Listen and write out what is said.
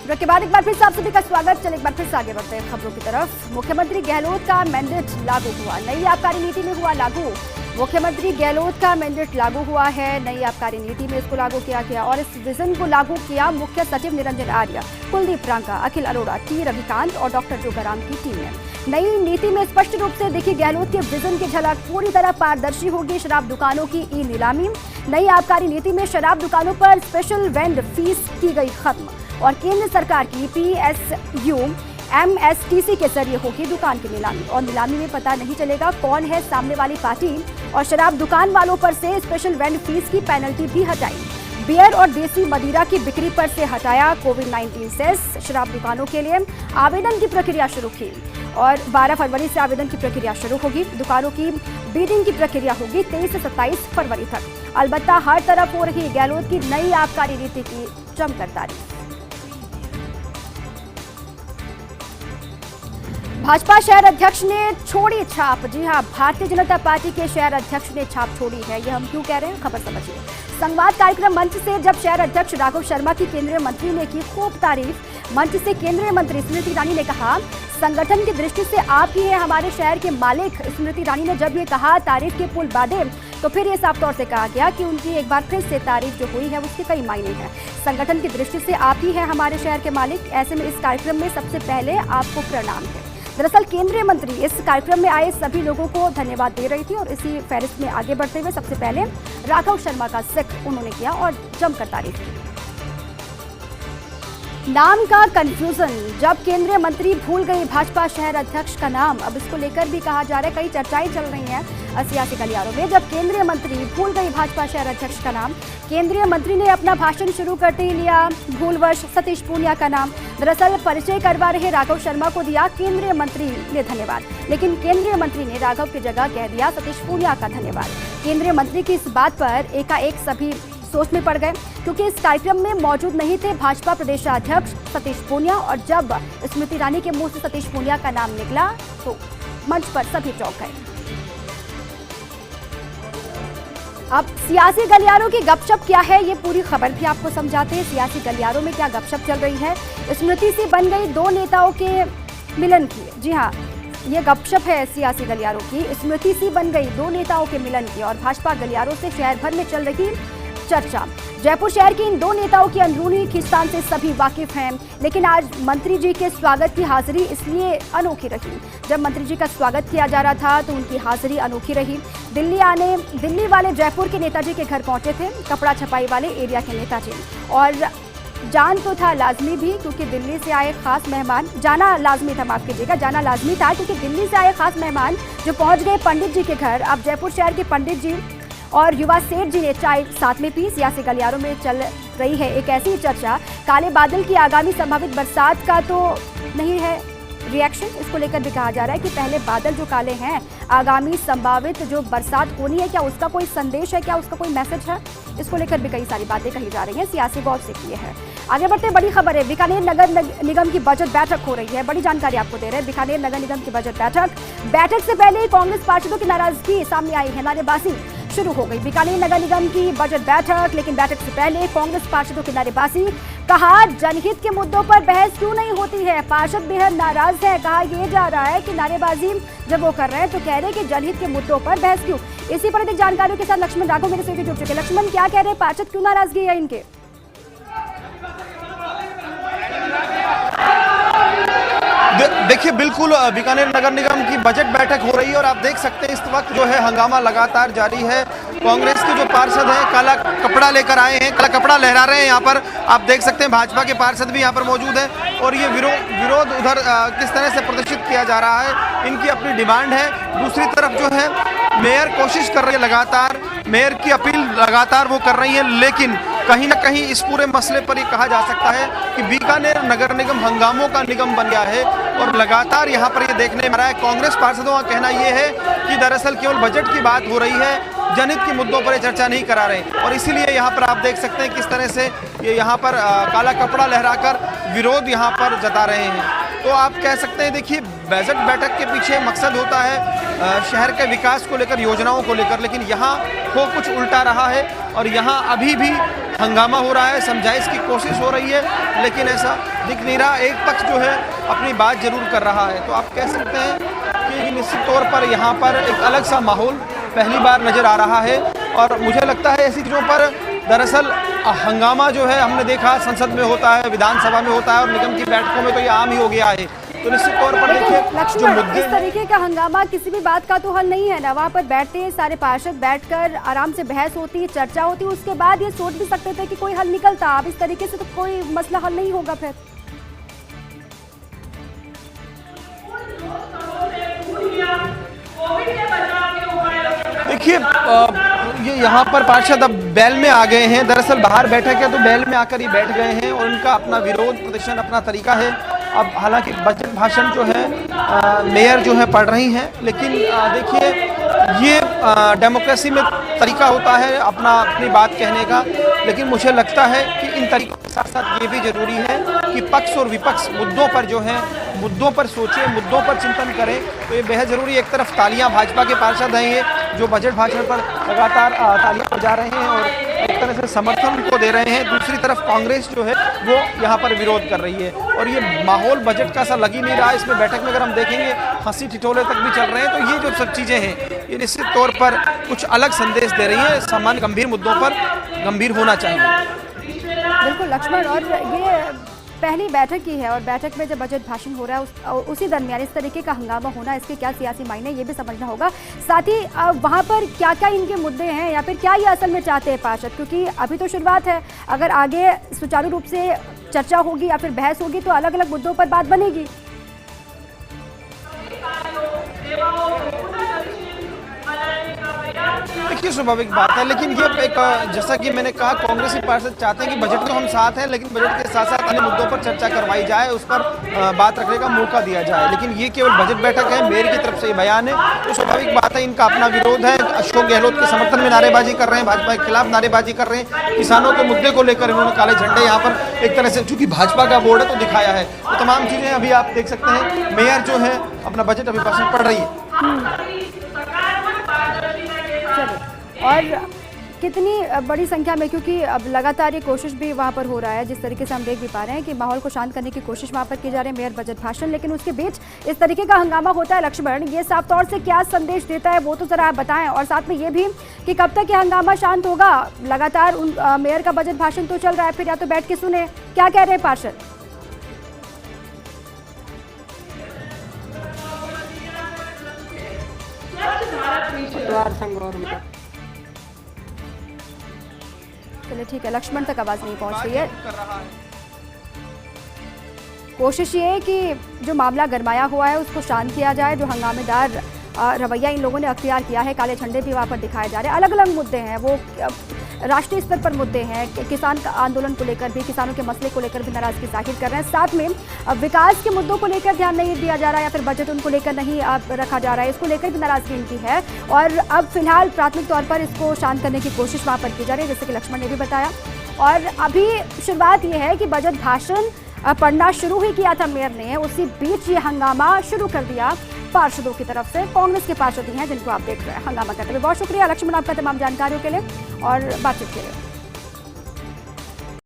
Break के बाद एक बार फिर से आप सभी का स्वागत। चलिए एक बार फिर से आगे बढ़ते हैं खबरों की तरफ। मुख्यमंत्री गहलोत का मैंडेट लागू हुआ, नई आबकारी नीति में हुआ लागू। मुख्यमंत्री गहलोत का मैंडेट लागू हुआ है, नई आबकारी नीति में इसको लागू किया गया और इस विजन को लागू किया मुख्य सचिव निरंजन आर्य, कुलदीप रांका, अखिल अरोड़ा, टी रविकांत और डॉक्टर जोगाराम की टीम ने। नई नीति में स्पष्ट रूप से दिखी गहलोत के विजन की झलक। पूरी तरह पारदर्शी होगी शराब दुकानों की ई नीलामी। नई आबकारी नीति में शराब दुकानों पर स्पेशल वेंड फीस की गई खत्म और केंद्र सरकार की PSU MSTC के जरिए होगी दुकान की नीलामी और नीलामी में पता नहीं चलेगा कौन है सामने वाली पार्टी। और शराब दुकान वालों पर से स्पेशल वेंड फीस की पेनल्टी भी हटाई। बियर और देसी मदिरा की बिक्री पर से हटाया कोविड-19 सेस। शराब दुकानों के लिए आवेदन की प्रक्रिया शुरू की और 12 फरवरी से आवेदन की प्रक्रिया शुरू होगी। दुकानों की बिडिंग की प्रक्रिया होगी 23 से 27 फरवरी तक। अलबत्ता हर तरफ हो रही गहलोत की नई आबकारी नीति की जमकर तारीफ। भाजपा शहर अध्यक्ष ने छोड़ी छाप। जी हां, भारतीय जनता पार्टी के शहर अध्यक्ष ने छाप छोड़ी है। यह हम क्यों कह रहे हैं, खबर समझिए। संवाद कार्यक्रम मंच से जब शहर अध्यक्ष राघव शर्मा की केंद्रीय मंत्री ने की खूब तारीफ। मंच से केंद्रीय मंत्री स्मृति ईरानी ने कहा, संगठन की दृष्टि से आप ही हैं हमारे शहर के मालिक। स्मृति ईरानी ने जब ये कहा तारीफ के पुल बांधे तो फिर ये साफ तौर से कहा गया कि उनकी एक बार फिर से तारीफ जो हुई है उसके कई मायने हैं। संगठन की दृष्टि से आप ही हैं हमारे शहर के मालिक। ऐसे में इस कार्यक्रम में सबसे पहले आपको प्रणाम है। दरअसल केंद्रीय मंत्री इस कार्यक्रम में आए सभी लोगों को धन्यवाद दे रही थी और इसी फहरिस्त में आगे बढ़ते हुए सबसे पहले राघव शर्मा का जिक्र उन्होंने किया और जमकर तारीफ की। नाम का कंफ्यूजन, जब केंद्रीय मंत्री भूल गई भाजपा शहर अध्यक्ष का नाम। अब इसको लेकर भी कहा जा रहा है, कई चर्चाएं चल रही हैं सियासी गलियारों में। जब केंद्रीय मंत्री भूल गई भाजपा शहर अध्यक्ष का नाम, केंद्रीय मंत्री ने अपना भाषण शुरू करते ही लिया भूलवश सतीश पूनिया का नाम। दरअसल परिचय करवा रहे राघव शर्मा को दिया केंद्रीय मंत्री ने धन्यवाद, लेकिन केंद्रीय मंत्री ने राघव की जगह कह दिया सतीश पूनिया का धन्यवाद। केंद्रीय मंत्री की इस बात पर एकाएक सभी सोच में पड़ गए क्योंकि इस कार्यक्रम में मौजूद नहीं थे भाजपा प्रदेशाध्यक्ष सतीश पूनिया और जब स्मृति ईरानी के मुंह से सतीश पूनिया का नाम निकला तो मंच पर सभी चौंक गए। अब सियासी गलियारों की गपशप क्या है, ये पूरी खबर भी आपको समझाते हैं। सियासी गलियारों में क्या गपशप चल रही है। स्मृति से बन गई दो नेताओं के मिलन की। जी हाँ, ये गपशप है सियासी गलियारों की। स्मृति सी बन गई दो नेताओं के मिलन की और भाजपा गलियारों से शहर भर में चल रही चर्चा। जयपुर शहर के इन दो नेताओं की अंदरूनी खींचतान से सभी वाकिफ हैं, लेकिन आज मंत्री जी के स्वागत की हाजिरी इसलिए अनोखी रही। जब मंत्री जी का स्वागत किया जा रहा था तो उनकी हाजिरी अनोखी रही। दिल्ली वाले जयपुर के नेताजी के घर पहुंचे थे, कपड़ा छपाई वाले एरिया के नेताजी, और जान तो था लाजमी भी क्योंकि दिल्ली से आए खास मेहमान, जाना लाजमी था, माफ कीजिएगा, जाना लाजमी था क्योंकि दिल्ली से आए खास मेहमान जो पहुंच गए पंडित जी के घर। अब जयपुर शहर के पंडित जी और युवा सेठ जी ने चाय साथ में पी। सियासी गलियारों में चल रही है एक ऐसी चर्चा, काले बादल की आगामी संभावित बरसात का तो नहीं है रिएक्शन। इसको लेकर भी कहा जा रहा है कि पहले बादल जो काले हैं, आगामी संभावित जो बरसात होनी है, क्या उसका कोई संदेश है, क्या उसका कोई मैसेज है। इसको लेकर भी कई सारी बातें कही जा रही हैं, सियासी गौर से किए हैं। आगे बढ़ते बड़ी खबर है, बीकानेर नगर निगम की बजट बैठक हो रही है। बड़ी जानकारी आपको दे रहे हैं। बीकानेर नगर निगम की बजट बैठक से पहले कांग्रेस पार्षदों की नाराजगी सामने आई है। नारेबाजी शुरू हो गई। बीकानेर नगर निगम की बजट बैठक, लेकिन बैठक से पहले कांग्रेस पार्षदों की नारेबाजी। कहा जनहित के मुद्दों पर बहस क्यों नहीं होती है, पार्षद बेहद नाराज है। कहा यह जा रहा है कि नारेबाजी जब वो कर रहे हैं तो कह रहे हैं कि जनहित के मुद्दों पर बहस क्यों। इसी पर अधिक जानकारियों के साथ लक्ष्मण राघव मेरे से जुड़ चुके। लक्ष्मण, क्या कह रहे हैं, पार्षद क्यों नाराजगी है इनके? देखिए, बिल्कुल बीकानेर नगर निगम की बजट बैठक हो रही है और आप देख सकते हैं इस वक्त जो है हंगामा लगातार जारी है। कांग्रेस के जो पार्षद हैं काला कपड़ा लेकर आए हैं, काला कपड़ा लहरा रहे हैं। यहाँ पर आप देख सकते हैं भाजपा के पार्षद भी यहाँ पर मौजूद हैं और ये विरोध उधर किस तरह से प्रदर्शित किया जा रहा है, इनकी अपनी डिमांड है। दूसरी तरफ जो है मेयर कोशिश कर रही है लगातार, मेयर की अपील लगातार वो कर रही है, लेकिन कहीं ना कहीं इस पूरे मसले पर ये कहा जा सकता है कि बीकानेर नगर निगम हंगामों का निगम बन गया है और लगातार यहाँ पर ये देखने में आ रहा है। कांग्रेस पार्षदों का कहना ये है कि दरअसल केवल बजट की बात हो रही है, जनहित के मुद्दों पर चर्चा नहीं करा रहे और इसीलिए यहाँ पर आप देख सकते हैं किस तरह से ये यहाँ पर काला कपड़ा लहराकर विरोध यहाँ पर जता रहे हैं। तो आप कह सकते हैं देखिए बजट बैठक के पीछे मकसद होता है शहर के विकास को लेकर, योजनाओं को लेकर, लेकिन यहाँ हो कुछ उल्टा रहा है और यहाँ अभी भी हंगामा हो रहा है, समझाइश की कोशिश हो रही है, लेकिन ऐसा दिख नहीं रहा। एक पक्ष जो है अपनी बात जरूर कर रहा है। तो आप कह सकते हैं कि निश्चित तौर पर यहाँ पर एक अलग सा माहौल पहली बार नज़र आ रहा है और मुझे लगता है ऐसी चीज़ों पर दरअसल हंगामा जो है हमने देखा संसद में होता है, विधानसभा में होता है और निगम की बैठकों में तो ये आम ही हो गया है। तो निश्चित तौर पर देखिए जो मुद्दे, इस तरीके का हंगामा किसी भी बात का तो हल नहीं है ना। वहाँ पर बैठते हैं सारे पार्षद, बैठकर आराम से बहस होती है, चर्चा होती है, उसके बाद ये सोच भी सकते थे कि कोई हल निकलता। अब इस तरीके से तो कोई मसला हल नहीं होगा फिर। देखिए ये यहाँ पर पार्षद अब बैल में आ गए हैं। दरअसल बाहर बैठक है तो बैल में आकर ही बैठ गए हैं और उनका अपना विरोध प्रदर्शन, अपना तरीका है। अब हालांकि बजट भाषण जो है मेयर जो है पढ़ रही हैं, लेकिन देखिए ये डेमोक्रेसी में तरीका होता है अपनी बात कहने का, लेकिन मुझे लगता है कि इन तरीकों के साथ साथ ये भी जरूरी है कि पक्ष और विपक्ष मुद्दों पर जो है मुद्दों पर सोचें, मुद्दों पर चिंतन करें। तो ये बेहद ज़रूरी। एक तरफ तालियां भाजपा के पार्षद हैं ये जो बजट भाषण पर लगातार तालियां बजा रहे हैं और एक तरह से समर्थन को दे रहे हैं, दूसरी तरफ कांग्रेस जो है वो यहाँ पर विरोध कर रही है और ये माहौल बजट का सा लग ही नहीं रहा। इसमें बैठक में अगर हम देखेंगे हंसी ठिठोले तक भी चल रहे हैं। तो ये जो सब चीज़ें हैं ये निश्चित तौर पर कुछ अलग संदेश दे रही है। सामान्य गंभीर मुद्दों पर गंभीर होना चाहिए। बिल्कुल लक्ष्मण, और ये पहली बैठक ही है और बैठक में जब बजट भाषण हो रहा है उसी दरमियान इस तरीके का हंगामा होना, इसके क्या सियासी मायने ये भी समझना होगा। साथ ही वहाँ पर क्या क्या इनके मुद्दे हैं या फिर क्या ये असल में चाहते हैं पार्षद, क्योंकि अभी तो शुरुआत है। अगर आगे सुचारू रूप से चर्चा होगी या फिर बहस होगी तो अलग अलग मुद्दों पर बात बनेगी। देखिए स्वाभाविक बात है, लेकिन ये एक जैसा कि मैंने कहा कांग्रेसी पार्षद चाहते हैं कि बजट तो हम साथ हैं, लेकिन बजट के साथ साथ अन्य मुद्दों पर चर्चा करवाई जाए, उस पर बात रखने का मौका दिया जाए। लेकिन ये केवल बजट बैठक है, मेयर की तरफ से ये बयान है, तो स्वाभाविक बात है इनका अपना विरोध है। अशोक गहलोत के समर्थन में नारेबाजी कर रहे हैं, भाजपा के खिलाफ नारेबाजी कर रहे हैं। किसानों के मुद्दे को लेकर इन्होंने काले झंडे यहाँ पर एक तरह से, चूंकि भाजपा का बोर्ड है तो दिखाया है। तो तमाम चीजें अभी आप देख सकते हैं। मेयर जो है अपना बजट अभिभाषण पढ़ रही है। और कितनी बड़ी संख्या में, क्योंकि अब लगातार ये कोशिश भी वहाँ पर हो रहा है, जिस तरीके से हम देख भी पा रहे हैं कि माहौल को शांत करने की कोशिश वहाँ पर की जा रही है, मेयर बजट भाषण, लेकिन उसके बीच इस तरीके का हंगामा होता है। लक्ष्मण, ये साफ तौर से क्या संदेश देता है वो तो जरा आप बताएं, और साथ में ये भी कि कब तक ये हंगामा शांत होगा। लगातार मेयर का बजट भाषण तो चल रहा है, फिर या तो बैठ के सुने क्या कह रहे हैं पार्षद। चलिए ठीक है, लक्ष्मण तक आवाज नहीं पहुंच रही है। कोशिश ये है कि जो मामला गरमाया हुआ है उसको शांत किया जाए। जो हंगामेदार रवैया इन लोगों ने अख्तियार किया है, काले झंडे भी वहाँ पर दिखाए जा रहे हैं। अलग अलग मुद्दे हैं, वो राष्ट्रीय स्तर पर मुद्दे हैं। किसान आंदोलन को लेकर भी, किसानों के मसले को लेकर भी नाराजगी जाहिर कर रहे हैं। साथ में विकास के मुद्दों को लेकर ध्यान नहीं दिया जा रहा है या फिर बजट उनको लेकर नहीं रखा जा रहा है, इसको लेकर भी नाराजगी इनकी है। और अब फिलहाल प्राथमिक तौर पर इसको शांत करने की कोशिश वहाँ पर की जा रही है, जैसे कि लक्ष्मण ने भी बताया। और अभी शुरुआत ये है कि बजट भाषण पढ़ना शुरू ही किया था मेयर ने, उसी बीच ये हंगामा शुरू कर दिया पार्षदों की तरफ से। कांग्रेस के पार्षद ही हैं जिनको आप देख रहे हैं हंगामा करते हुए। बहुत शुक्रिया लक्ष्मण आपका तमाम जानकारियों के लिए और बातचीत के लिए।